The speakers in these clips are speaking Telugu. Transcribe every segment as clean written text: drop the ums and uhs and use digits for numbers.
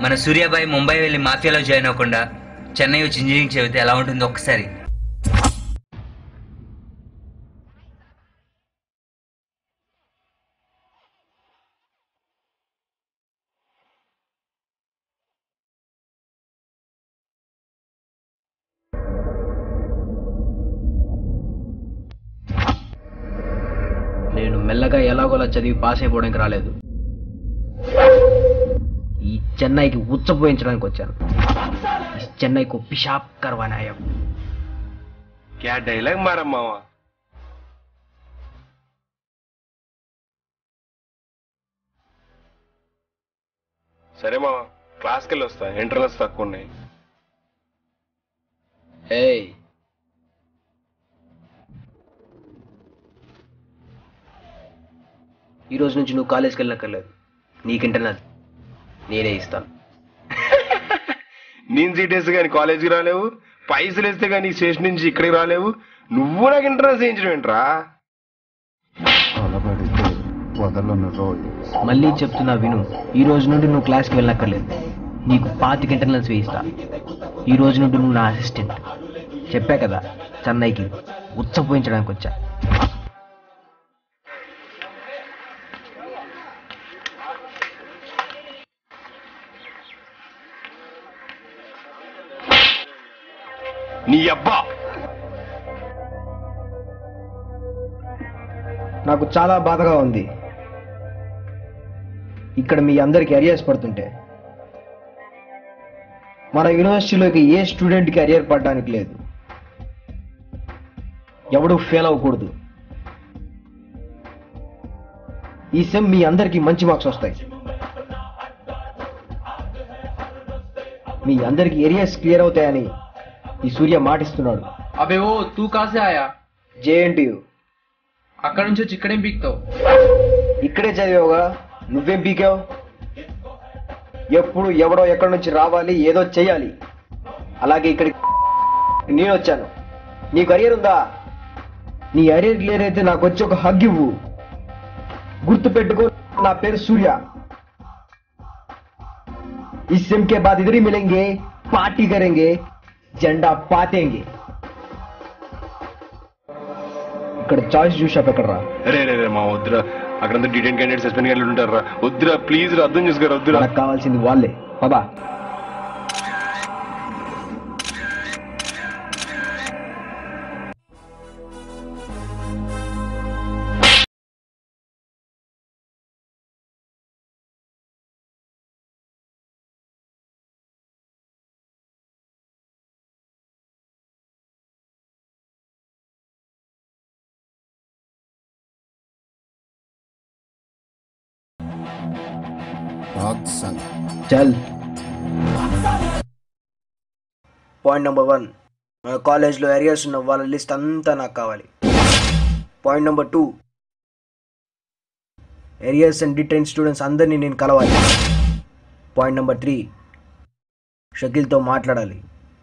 మన సూర్యాబాయ్ ముంబై వెళ్ళి మాఫియాలో జాయిన్ అవ్వకుండా చెన్నై వచ్చి ఇంజనీరింగ్ చదివితే ఎలా ఉంటుందో ఒక్కసారి. నేను మెల్లగా ఎలాగోలా చదివి పాస్ అయిపోవడానికి రాలేదు. ఈ చెన్నైకి ఉచ్చపోయించడానికి వచ్చాను. చెన్నైకు పిషాబ్ కర్వానా है। क्या डायलॉग मारा मावा। సరే మావా క్లాస్కి వెళ్ళి వస్తా, ఇంటర్నల్స్ తక్కువ ఉన్నాయి. ఈ రోజు నుంచి నువ్వు కాలేజ్కి వెళ్ళక్కర్లేదు. నీకు ఇంటర్నల్ నేనే ఇస్తాను. నేను సీట్ వేస్తే కానీ కాలేజీకి రాలేవు, పైసలు వేస్తే కానీ స్టేషన్ నుంచి ఇక్కడికి రాలేవు. నువ్వు నాకు ఇంటర్నల్స్ చేయించడం ఏంట్రా? మళ్ళీ చెప్తున్నా విను. ఈ రోజు నుండి నువ్వు క్లాస్కి వెళ్ళక్కర్లేదు. నీకు 25 ఇంటర్నల్స్ వేయిస్తా. ఈ రోజు నుండి నువ్వు నా అసిస్టెంట్. చెప్పా కదా చెన్నైకి ఉచ్చపోయించడానికి వచ్చా. నీ అబ్బా నాకు చాలా బాధగా ఉంది ఇక్కడ మీ అందరికి అరియర్స్ పడుతుంటే. మన యూనివర్సిటీలోకి ఏ స్టూడెంట్కి అరియర్ పడడానికి లేదు. ఎవడు ఫెయిల్ అవ్వకూడదు. ఈ సెమ్ మీ అందరికీ మంచి మార్క్స్ వస్తాయి. మీ అందరికి ఏరియాస్ క్లియర్ అవుతాయని ఈ సూర్య మాటిస్తున్నాడు. అబే ఓ తూ కాసే ఆయా? జేఎన్టీయు. అక్కడ నుంచి వచ్చి ఇక్కడేం పీక్తావు? ఇక్కడే చదివావుగా, నువ్వేం పీకావు? ఎప్పుడు ఎవడో ఎక్కడి నుంచి రావాలి, ఏదో చెయ్యాలి. అలాగే ఇక్కడికి నేను వచ్చాను. నీకు అరియర్ ఉందా? నీ అరియర్ క్లియర్ అయితే నాకు వచ్చి ఒక హగ్ ఇవ్వు. గుర్తు పెట్టుకో, నా పేరు సూర్య. इस सिम के बाद इधर ही मिलेंगे, पार्टी करेंगे, झंडा पातेंगे. ఇక్కడ చాయిస్ జ్యూస్ షాప్ ఎక్కడ రా? రే రే రే మా వద్దురా, అక్కడంతా డిటైన్ క్యాండిడేట్ సస్పెండ్ క్యాండిడేట్ ఉంటారా. వద్దురా ప్లీజ్ రా, అర్థం చేసుకోరా. వద్దురా, నాకు కావాల్సింది వాళ్ళే. బాబా చల్. పాయింట్ నెంబర్ 1, మన కాలేజ్లో ఏరియాస్ ఉన్న వాళ్ళ లిస్ట్ అంతా నాకు కావాలి. Point number 2, areas and detain students అందరినీ నేను కలవాలి. పాయింట్ నెంబర్ 3, షకీల్తో మాట్లాడాలి.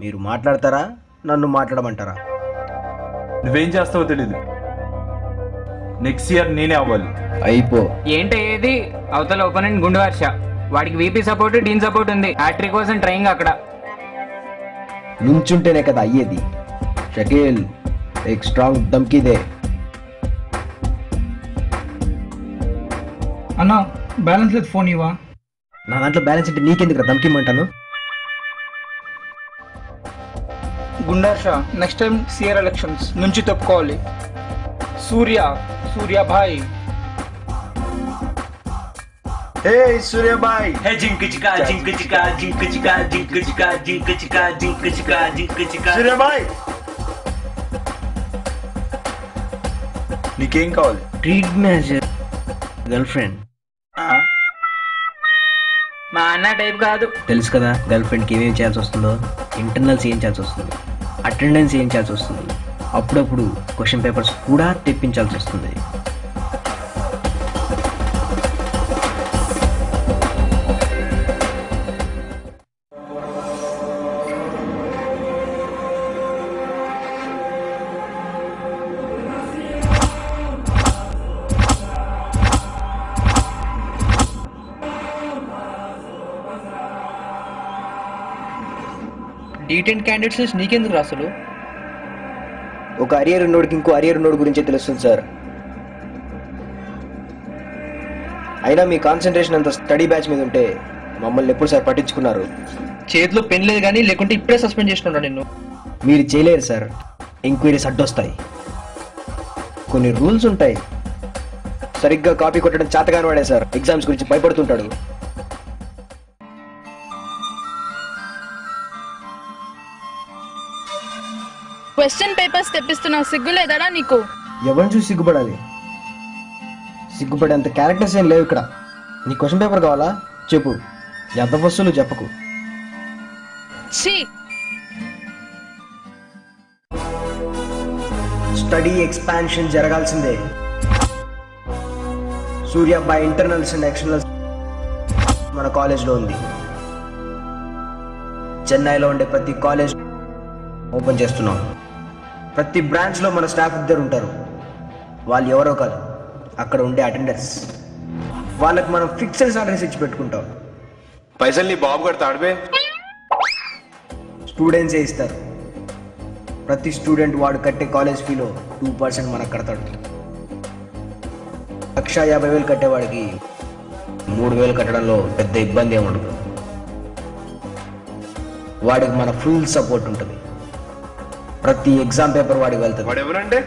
మీరు మాట్లాడతారా, నన్ను మాట్లాడమంటారా? నువ్వేం చేస్తావో తెలీదు. నెక్స్ట్ ఇయర్ నేనే అవ్వాలి. అయిపో. ఏంటి అవతల ఓపెనెంట్ గుండు వర్ష, వాడికి వీపీ సపోర్ట్, డీన్ సపోర్ట్ ఉంది. హ్యాట్రిక్ కోసం ట్రైనింగ్ అక్కడ. నుంచుంటేనే కదా అయ్యేది. షకీల్, एक స్ట్రాంగ్ ధమ్కీ దే. అన్నా బ్యాలెన్స్ లేదు, ఫోన్ ఇవ్వా. నా దాంట్లో బ్యాలెన్స్ అంటే నీకెందుకు ధమ్కిమ్మంటాను? గుండార్ష, నెక్స్ట్ టైం సిఆర్ ఎలక్షన్స్ నుంచి తప్పుకోవాలి. సూర్య భాయ్. హే సూర్య భాయ్. హే జింక్ చికా జింక్ చికా జింక్ చికా జింక్ చికా జింక్ చికా జింక్ చికా జింక్ చికా. సూర్య భాయ్, నీకేం కావాలి? Treat me as girlfriend. మా అన్న టైప్ కాదు. తెలుసు కదా గర్ల్ ఫ్రెండ్కి ఏమేమి చేయాల్సి వస్తుందో. ఇంటర్నల్స్ ఏం చేయాల్సి వస్తుంది. అటెండెన్స్ వేయించాల్సి వస్తుంది, అప్పుడప్పుడు క్వశ్చన్ పేపర్స్ కూడా తెప్పించాల్సి వస్తుంది. D10 క్యాండిడేట్స్ లిస్ట్ నీకెందుకు రాసులు? ఒక అరియర్ ఉన్నోడికి ఇంకో అరియర్ ఉన్నోడి గురించే తెలుస్తుంది సార్. అయినా మీ కాన్సన్ట్రేషన్ అంత స్టడీ బ్యాచ్ మీద ఉంటే మమ్మల్ని ఎప్పుడు సార్ పట్టించుకున్నారు? చేతిలో పెన్ లేదు కానీ లేకుంటే ఇప్పుడే సస్పెండ్ చేసినా నిన్ను. మీరు చేయలేరు సార్, ఎంక్వైరీస్ అడ్డొస్తాయి. కొన్ని రూల్స్ ఉంటాయి. సరిగ్గా కాపీ కొట్టడం చేతగాని వాడే సార్ ఎగ్జామ్స్ గురించి భయపడుతుంటాడు. క్వశ్చన్ పేపర్స్ తెప్పిస్తున్నావు, సిగ్గు లేదడా నీకు? ఎవరిని చూసి సిగ్గుపడాలి? సిగ్గుపడేంత క్యారెక్టర్స్ ఏం లేవు ఇక్కడ. నీ క్వశ్చన్ పేపర్ కావాలా చెప్పు, ఎంత వస్తువులు చెప్పకు. ఛీ, స్టడీ ఎక్స్పాన్షన్ జరగాల్సిందే. Surya by internals and externals మన కాలేజ్లో ఉంది. చెన్నైలో ఉండే ప్రతి కాలేజ్ ఓపెన్ చేస్తున్నాం. ప్రతి బ్రాంచ్లో మన స్టాఫ్ ఇద్దరు ఉంటారు. వాళ్ళు ఎవరో కాదు, అక్కడ ఉండే అటెండర్స్. వాళ్ళకి మనం ఫిక్స్డ్ సాలరీస్ ఇచ్చి పెట్టుకుంటాం. పైసలు నీ బాబు కడతాడు. స్టూడెంట్సే ఇస్తారు. ప్రతి స్టూడెంట్ వాడు కట్టే కాలేజ్ ఫీలో 2% మనకు కడతాడు. 1,50,000 కట్టేవాడికి 3,000 కట్టడంలో పెద్ద ఇబ్బంది ఏమి ఉండదు. వాడికి మన ఫుల్ సపోర్ట్ ఉంటుంది. ప్రతి ఎగ్జామ్ పేపర్ వాడికి వెళ్తుంది. వాడు ఎవరంటే?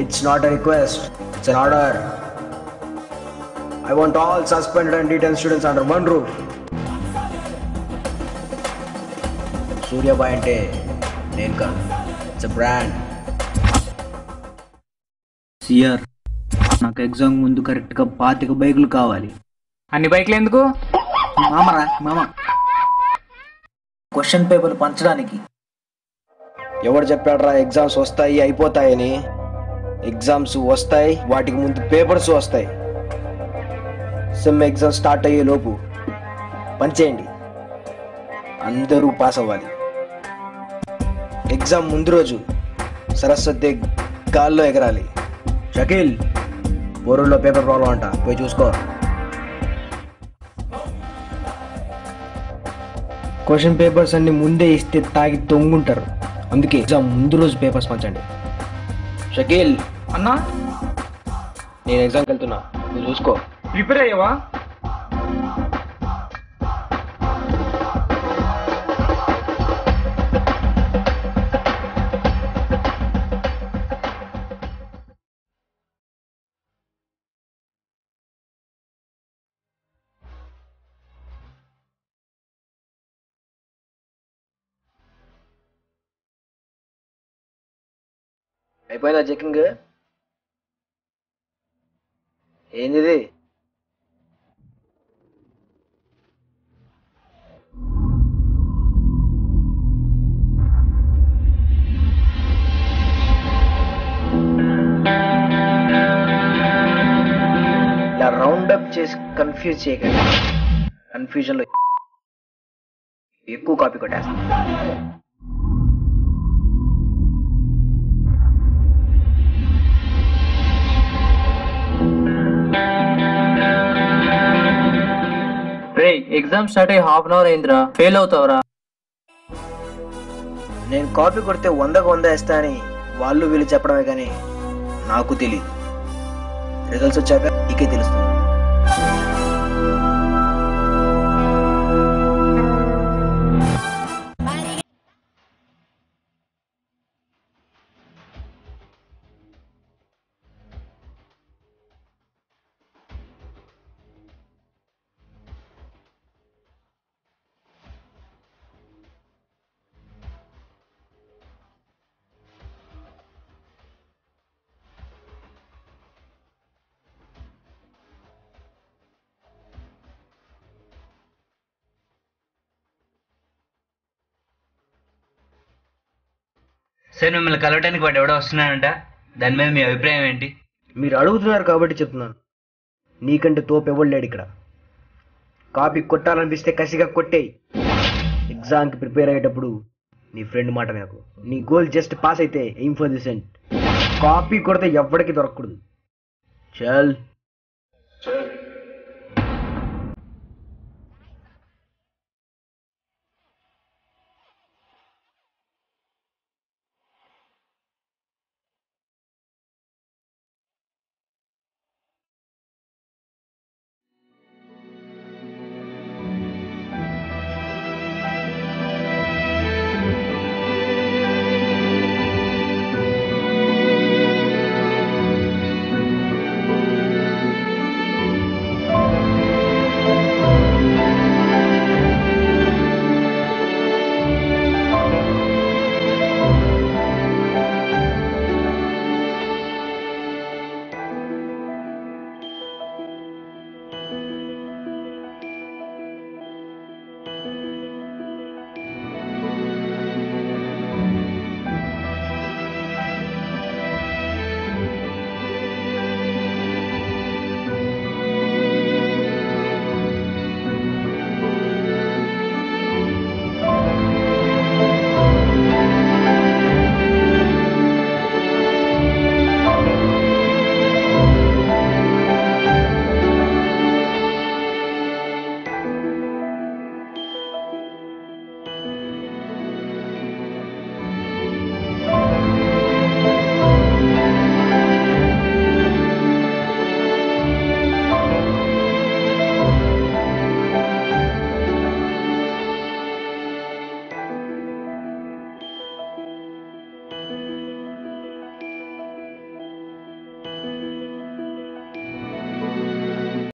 It's not a request, it's an order. I want all suspended and detail students under one roof. సూర్యాబాయ్ అంటే నేను కాదు, ఇట్స్ ఎ బ్రాండ్. సిఆర్, నాకు ఎగ్జామ్ ముందు కరెక్ట్గా 25 బైకులు కావాలి. అన్ని బైక్లు ఎందుకు? మామ క్వశ్చన్ పేపర్ పంచడానికి. ఎవరు చెప్పాడరా ఎగ్జామ్స్ వస్తాయి అయిపోతాయని? ఎగ్జామ్స్ వస్తాయి, వాటికి ముందు పేపర్స్ వస్తాయి. సెమ్ ఎగ్జామ్ స్టార్ట్ అయ్యే లోపు పంచేయండి, అందరూ పాస్ అవ్వాలి. ఎగ్జామ్ ముందు రోజు సరస్వతి గాల్లో ఎగరాలి. షకీల్, బోరుల్లో పేపర్ ప్రాబ్లం అంట, పోయి చూసుకో. క్వశ్చన్ పేపర్స్ అన్ని ముందే ఇస్తే తాగి తొంగుంటారు. అందుకే ఎగ్జామ్ ముందు రోజు పేపర్స్ పంచండి. షకీల్ అన్నా, నేను ఎగ్జామ్కి వెళ్తున్నా, నువ్వు చూసుకో. ప్రిపేర్ అయ్యావా? అయిపోయిందా చెకింగ్? ఏంది ఇది? ఇలా రౌండ్ అప్ చేసి కన్ఫ్యూజ్ చేయకండి. కన్ఫ్యూజన్ లో ఎక్కువ కాపీ కొట్టేస్తాను. ఎగ్జామ్ స్టార్ట్ అయ్యి ½ అవర్ అయిందిరా, ఫెయిల్ అవుతావురా. నేను కాపీ కొడితే 100కు 100 వేస్తా అని వాళ్ళు వీళ్ళు చెప్పడమే కానీ నాకు తెలియదు. రిజల్ట్స్ వచ్చాక నీకే తెలుస్తుంది. సార్ మిమ్మల్ని కలవటానికి వాడు ఎవడో వస్తున్నాడంట, దాని మీద మీ అభిప్రాయం ఏంటి? మీరు అడుగుతున్నారు కాబట్టి చెప్తున్నాను. నీకంటే తోపు ఎవడు లేడు ఇక్కడ. కాపీ కొట్టాలనిపిస్తే కసిగా కొట్టేయి. ఎగ్జామ్కి ప్రిపేర్ అయ్యేటప్పుడు నీ ఫ్రెండ్ మాట నాకు. నీ గోల్ జస్ట్ పాస్ అయితే aim for the cent. Copy కొడితే ఎవ్వడికి దొరకకూడదు. చల్.